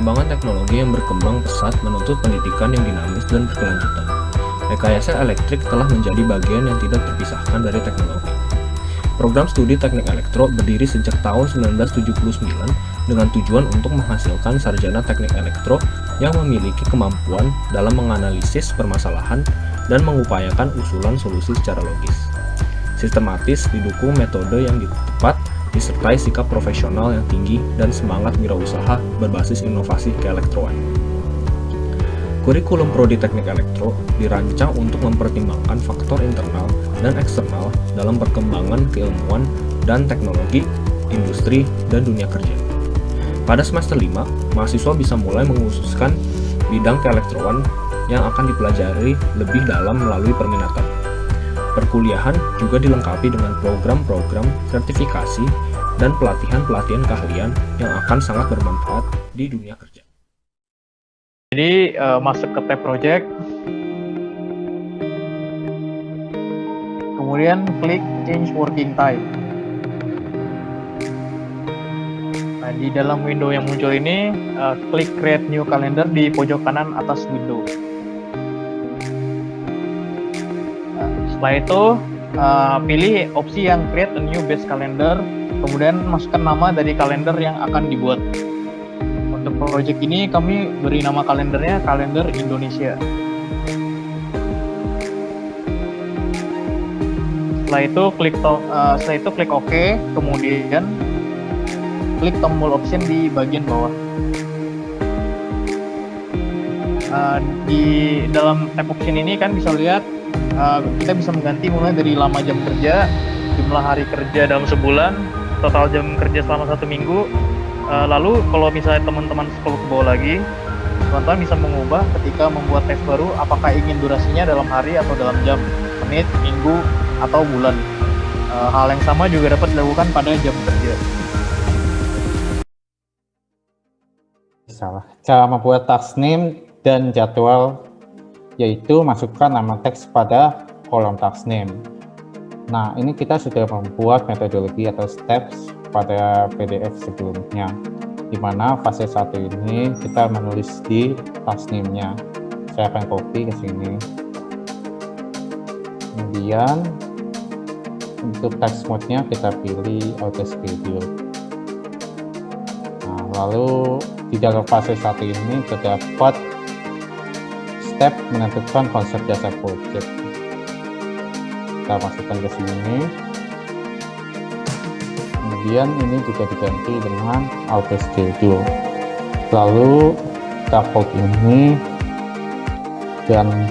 Perkembangan teknologi yang berkembang pesat menuntut pendidikan yang dinamis dan berkelanjutan. Rekayasa elektrik telah menjadi bagian yang tidak terpisahkan dari teknologi. Program studi teknik elektro berdiri sejak tahun 1979 dengan tujuan untuk menghasilkan sarjana teknik elektro yang memiliki kemampuan dalam menganalisis permasalahan dan mengupayakan usulan solusi secara logis. Sistematis didukung metode yang tepat, disertai sikap profesional yang tinggi dan semangat wirausaha berbasis inovasi keelektroan. Kurikulum Prodi Teknik Elektro dirancang untuk mempertimbangkan faktor internal dan eksternal dalam perkembangan keilmuan dan teknologi, industri, dan dunia kerja. Pada semester 5, mahasiswa bisa mulai mengkhususkan bidang keelektroan yang akan dipelajari lebih dalam melalui perminatan. Perkuliahan juga dilengkapi dengan program-program sertifikasi dan pelatihan-pelatihan keahlian yang akan sangat bermanfaat di dunia kerja. Jadi masuk ke tab project, kemudian klik change working type. Nah, di dalam window yang muncul ini, klik create new calendar di pojok kanan atas window. Setelah itu pilih opsi yang create a new base calendar, kemudian masukkan nama dari kalender yang akan dibuat. Untuk project ini kami beri nama kalendernya kalender Indonesia. Setelah itu klik OK, kemudian klik tombol option di bagian bawah. Di dalam tab option ini kan bisa lihat kita bisa mengganti mulai dari lama jam kerja, jumlah hari kerja dalam sebulan, total jam kerja selama 1 minggu. Lalu kalau misalnya teman-teman scroll ke bawah lagi, teman-teman bisa mengubah ketika membuat teks baru apakah ingin durasinya dalam hari atau dalam jam, menit, minggu, atau bulan. Hal yang sama juga dapat dilakukan pada jam kerja. Cara membuat task name dan jadwal, yaitu masukkan nama teks pada kolom task name. Nah, ini kita sudah membuat metodologi atau steps pada PDF sebelumnya, di mana fase 1 ini kita menulis di task name-nya. Saya akan copy ke sini. Kemudian untuk text mode-nya kita pilih auto schedule. Nah, lalu di dalam fase 1 ini terdapat step menentukan konsep jasa project. Kita masukkan ke sini. Kemudian ini juga diganti dengan auto schedule. Lalu kita copy ini dan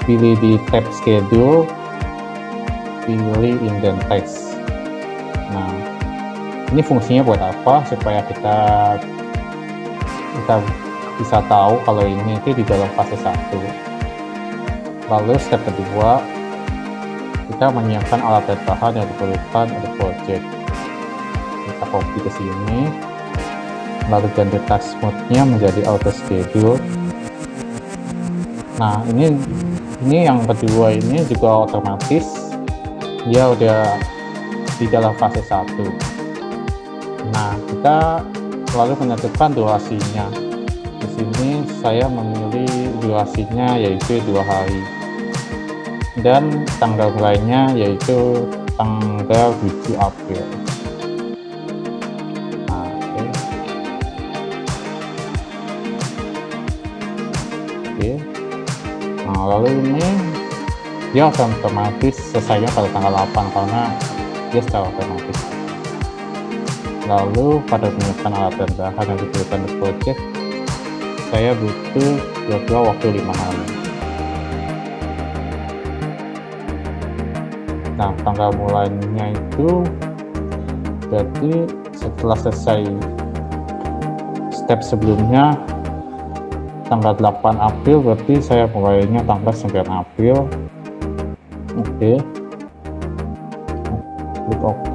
pilih di tab schedule, pilih indent text. Nah, ini fungsinya buat apa? Supaya kita bisa tahu kalau ini itu di dalam fase 1. Lalu step kedua, kita menyiapkan alat dan bahan yang diperlukan untuk project. Kita copy ke sini, lalu ganti task mode-nya menjadi auto schedule. Nah, ini yang kedua ini juga otomatis dia udah di dalam fase 1. Nah, kita lalu menentukan durasinya. Di sini saya memilih durasinya yaitu 2 hari. Dan tanggal mulainya yaitu tanggal 7 April. Nah, oke. Nah, lalu ini dia akan otomatis selesainya pada tanggal 8 karena dia secara otomatis. Lalu pada penyiapan alat dan bahan yang diperlukan untuk project, saya butuh kira-kira waktu 5 hari. Nah, tanggal mulainya itu berarti setelah selesai step sebelumnya tanggal 8 April, berarti saya mulainya tanggal 9 April. Oke. Klik OK.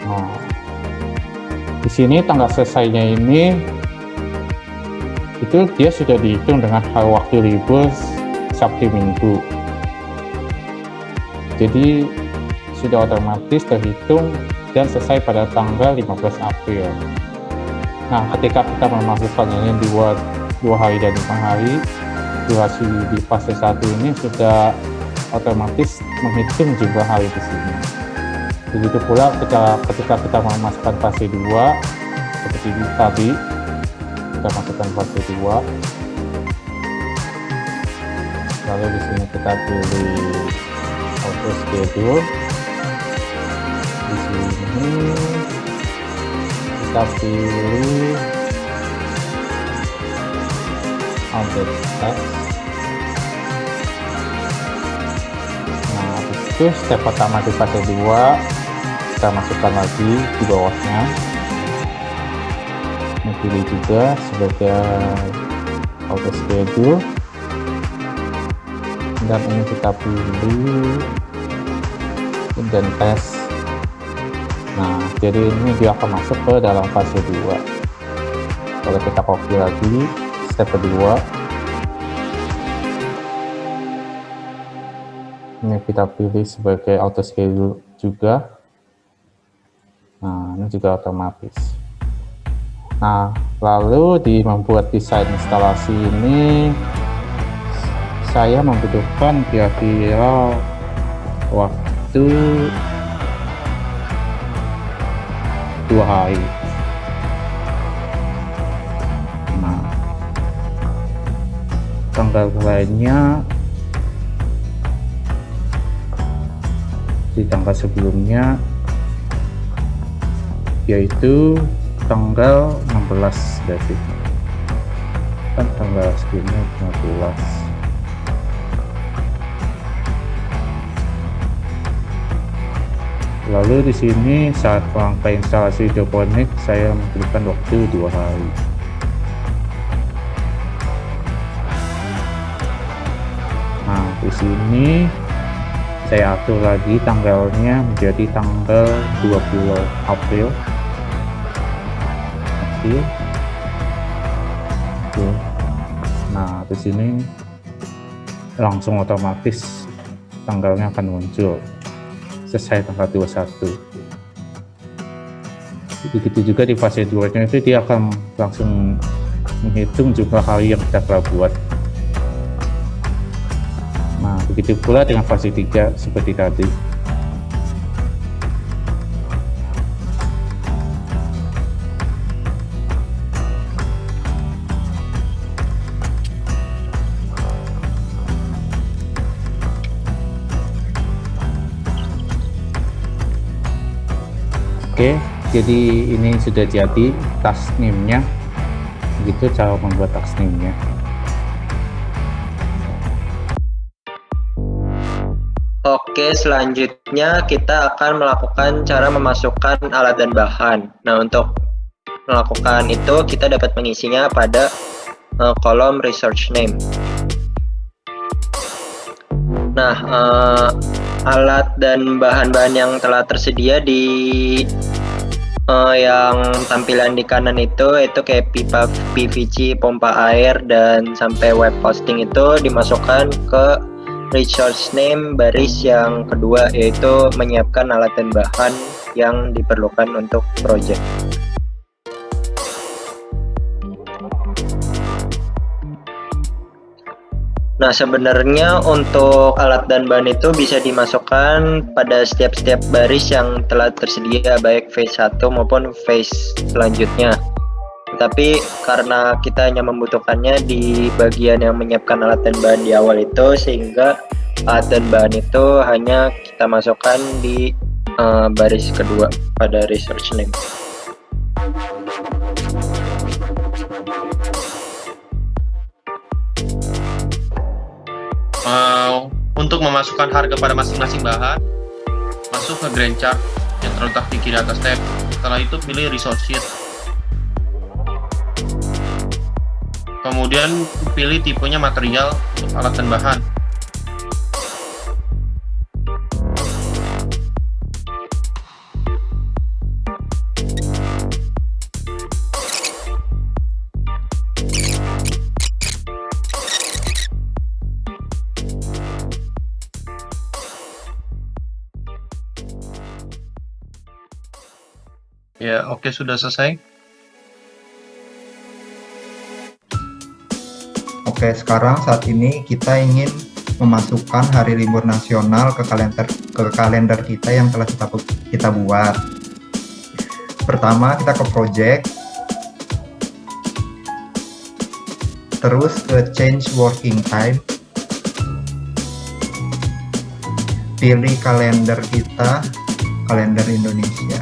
Nah, di sini tanggal selesainya ini itu dia sudah dihitung dengan waktu libur Sabtu Minggu. Jadi sudah otomatis terhitung dan selesai pada tanggal 15 April. Nah, ketika kita memasukkan ini dua hari dan 5 hari, durasi di fase 1 ini sudah otomatis menghitung jumlah hari di sini. Begitu pula ketika kita memasukkan fase 2, seperti tadi, kita masukkan fase 2. Lalu di sini kita pilih auto schedule. Di sini kita pilih update text. Nah, itu step pertama di fase 2, kita masukkan lagi di bawahnya. Ini pilih juga sebagai auto schedule, dan ini kita pilih dan test. Nah, jadi ini dia akan masuk ke dalam fase 2. Kalau kita copy lagi step kedua, ini kita pilih sebagai auto schedule juga. Nah, ini juga otomatis. Nah, lalu di membuat desain instalasi ini saya membutuhkan kira-kira waktu 2 hari. Nah, tanggal lainnya di tanggal sebelumnya, yaitu tanggal 16 berarti kan tanggal sebelumnya 15. Lalu di sini saat rangka instalasi hidroponik saya memberikan waktu 2 hari. Nah, di sini saya atur lagi tanggalnya menjadi tanggal 20 April. Oke. Nah, di sini langsung otomatis tanggalnya akan muncul selesai tanggal 21. Begitu juga di fase 2 nya itu dia akan langsung menghitung jumlah hari yang kita telah buat. Nah, begitu pula dengan fase 3 seperti tadi. Oke, jadi ini sudah jadi task name-nya. Begitu cara membuat task name-nya. Oke, selanjutnya kita akan melakukan cara memasukkan alat dan bahan. Nah, untuk melakukan itu kita dapat mengisinya pada kolom research name. Nah, alat dan bahan-bahan yang telah tersedia di yang tampilan di kanan itu kayak pipa PVC, pompa air, dan sampai web hosting itu dimasukkan ke resource name baris yang kedua, yaitu menyiapkan alat dan bahan yang diperlukan untuk project. Nah, sebenarnya untuk alat dan bahan itu bisa dimasukkan pada setiap baris yang telah tersedia, baik phase 1 maupun phase selanjutnya. Tapi karena kita hanya membutuhkannya di bagian yang menyiapkan alat dan bahan di awal itu, sehingga alat dan bahan itu hanya kita masukkan di baris kedua pada research name. Untuk memasukkan harga pada masing-masing bahan, masuk ke Gantt chart yang terletak di kiri atas tab. Setelah itu pilih resource sheet. Kemudian pilih tipenya material untuk alat dan bahan. Ya, oke, sudah selesai. Oke, sekarang saat ini kita ingin memasukkan hari libur nasional ke kalender kita yang telah kita buat. Pertama, kita ke project, terus ke change working time, pilih kalender kita, kalender Indonesia.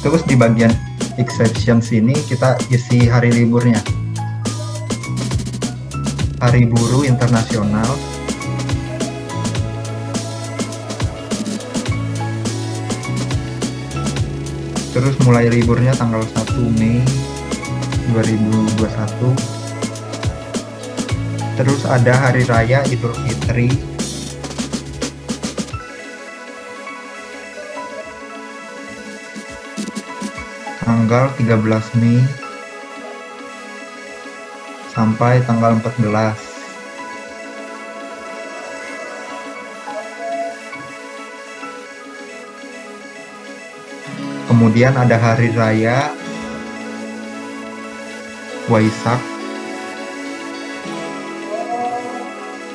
Terus di bagian exceptions ini kita isi hari liburnya. Hari Buruh Internasional, terus mulai liburnya tanggal 1 Mei 2021. Terus ada Hari Raya Idul Fitri, tanggal 13 Mei sampai tanggal 14. Kemudian ada Hari Raya Waisak,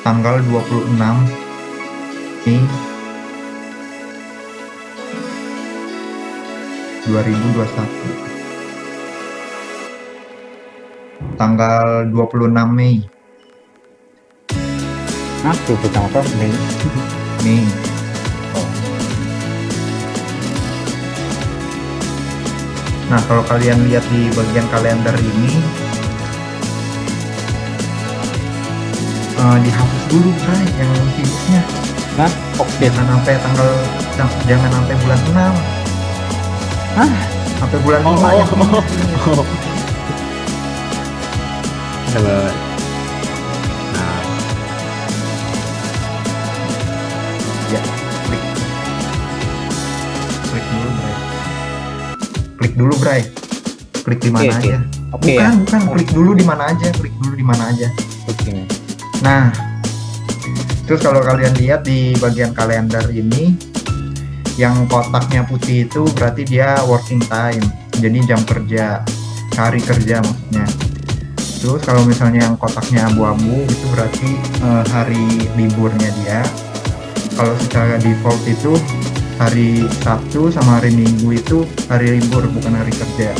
tanggal 26 Mei 2021. Tanggal 26 Mei. Aduh, bukan apa Mei. Mei. Nah, kalau kalian lihat di bagian kalender ini, dihapus dulu, Bray, yang finisnya. Nah, oke. Jangan sampai bulan 6. Hah? Sampai bulan 5 yang Nah, ya, klik dulu, Bray. Klik di mana Oke, aja. oke ya. Bukan, klik dulu di mana aja. Oke. Nah, terus kalau kalian lihat di bagian kalender ini, yang kotaknya putih itu berarti dia working time, jadi jam kerja, hari kerja maksudnya. Terus kalau misalnya yang kotaknya abu-abu itu berarti hari liburnya dia. Kalau secara default itu hari Sabtu sama hari Minggu itu hari libur, bukan hari kerja.